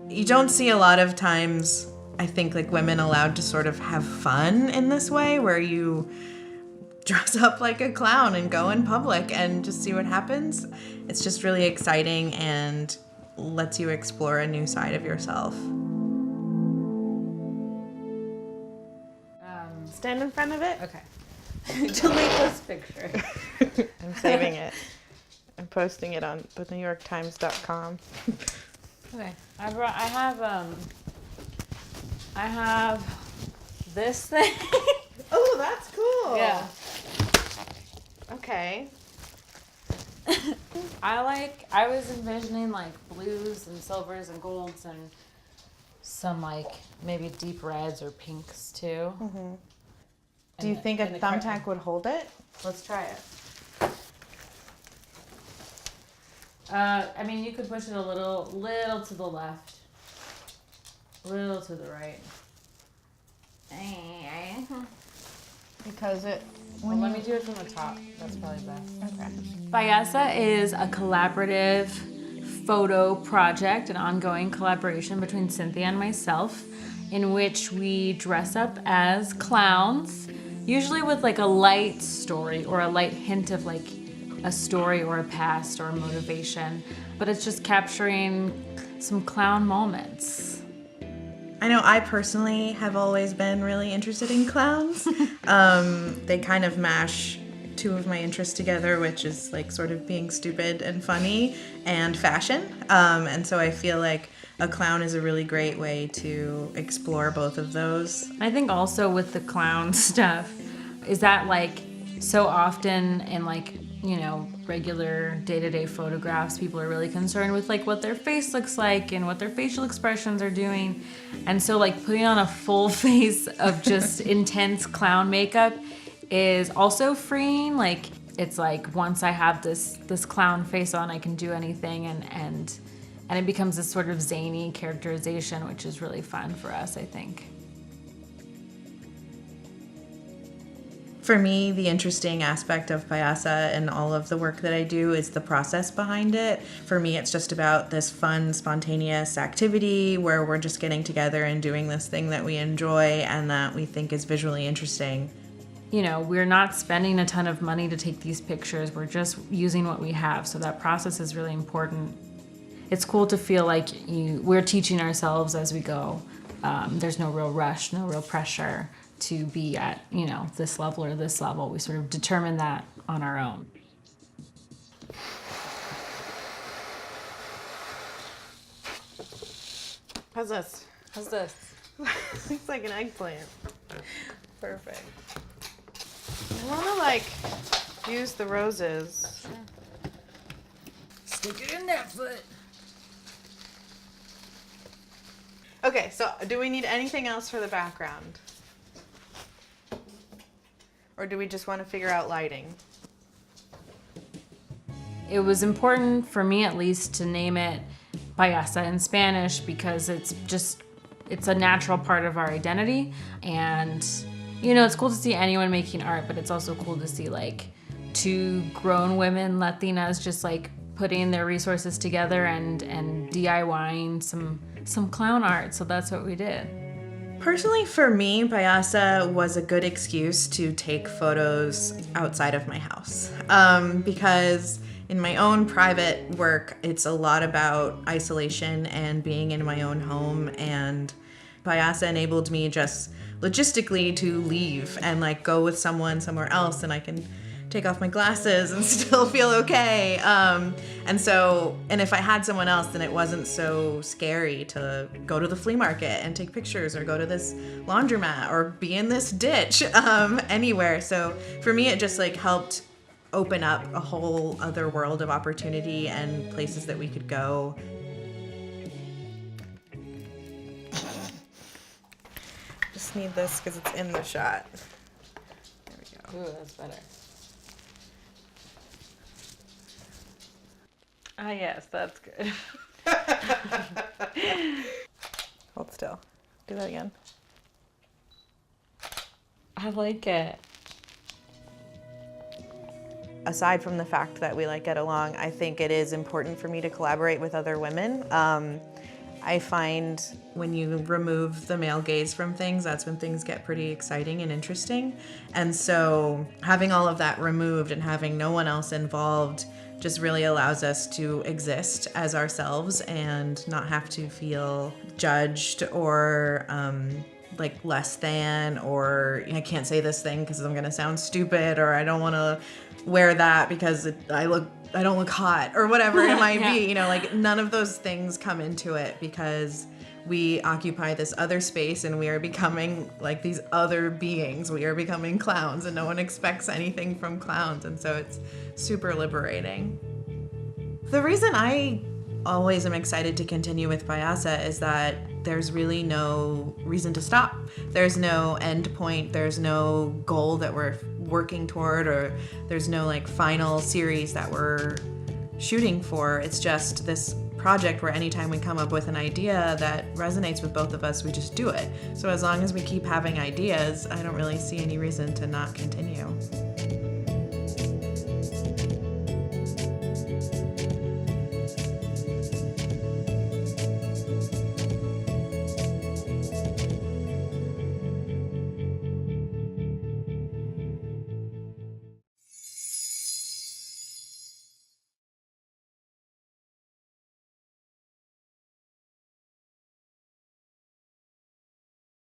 you don't see a lot of times, I think, like women allowed to sort of have fun in this way, where you dress up like a clown and go in public and just see what happens. It's just really exciting and lets you explore a new side of yourself. Stand in front of it. Okay. Delete this picture. I'm saving it. I'm posting it on the NewYorkTimes.com. Okay. I have this thing. Oh, that's cool. Yeah. Okay. I was envisioning like blues and silvers and golds and some like maybe deep reds or pinks too. Mm-hmm. Do you think a thumbtack would hold it? Let's try it. I mean, you could push it a little to the left, a little to the right. Because it. Well, let me do it from the top. That's probably best. Okay. Payasa is a collaborative photo project, an ongoing collaboration between Cynthia and myself, in which we dress up as clowns, usually with like a light story or a light hint of like a story or a past or a motivation, but it's just capturing some clown moments. I know I personally have always been really interested in clowns. They kind of mash two of my interests together, which is like sort of being stupid and funny and fashion. And so I feel like a clown is a really great way to explore both of those. I think also with the clown stuff is that like so often in like, you know, regular day-to-day photographs, people are really concerned with like what their face looks like and what their facial expressions are doing. And so like putting on a full face of just intense clown makeup is also freeing. Like it's like once I have this clown face on, I can do anything, and it becomes this sort of zany characterization, which is really fun for us, I think. For me, the interesting aspect of Payasa and all of the work that I do is the process behind it. For me, it's just about this fun, spontaneous activity where we're just getting together and doing this thing that we enjoy and that we think is visually interesting. You know, we're not spending a ton of money to take these pictures. We're just using what we have. So that process is really important. It's cool to feel like we're teaching ourselves as we go. There's no real rush, no real pressure to be at, you know, this level or this level. We sort of determine that on our own. How's this? How's this? Looks like an eggplant. Perfect. I want to like use the roses. Sure. Stick it in that foot. Okay, so do we need anything else for the background? Or do we just want to figure out lighting? It was important for me, at least, to name it Payasa in Spanish because it's a natural part of our identity. And, you know, it's cool to see anyone making art, but it's also cool to see like two grown women, Latinas, just like putting their resources together and DIYing some clown art. So that's what we did. Personally, for me, Payasa was a good excuse to take photos outside of my house. Because in my own private work, it's a lot about isolation and being in my own home. And Payasa enabled me just logistically to leave and like go with someone somewhere else, and I can take off my glasses and still feel okay. And if I had someone else, then it wasn't so scary to go to the flea market and take pictures or go to this laundromat or be in this ditch anywhere. So for me, it just like helped open up a whole other world of opportunity and places that we could go. Just need this because it's in the shot. There we go. Ooh, that's better. Ah, yes, that's good. Hold still. Do that again. I like it. Aside from the fact that we like get along, I think it is important for me to collaborate with other women. I find when you remove the male gaze from things, that's when things get pretty exciting and interesting. And so having all of that removed and having no one else involved just really allows us to exist as ourselves and not have to feel judged or like less than, or I can't say this thing because I'm gonna sound stupid, or I don't want to wear that because I don't look hot, or whatever it might be. You know, like none of those things come into it because we occupy this other space and we are becoming like these other beings. We are becoming clowns, and no one expects anything from clowns, and so it's super liberating. The reason I always am excited to continue with Payasa is that there's really no reason to stop. There's no end point. There's no goal that we're working toward, or there's no like final series that we're shooting for. It's just this project where anytime we come up with an idea that resonates with both of us, we just do it. So as long as we keep having ideas, I don't really see any reason to not continue.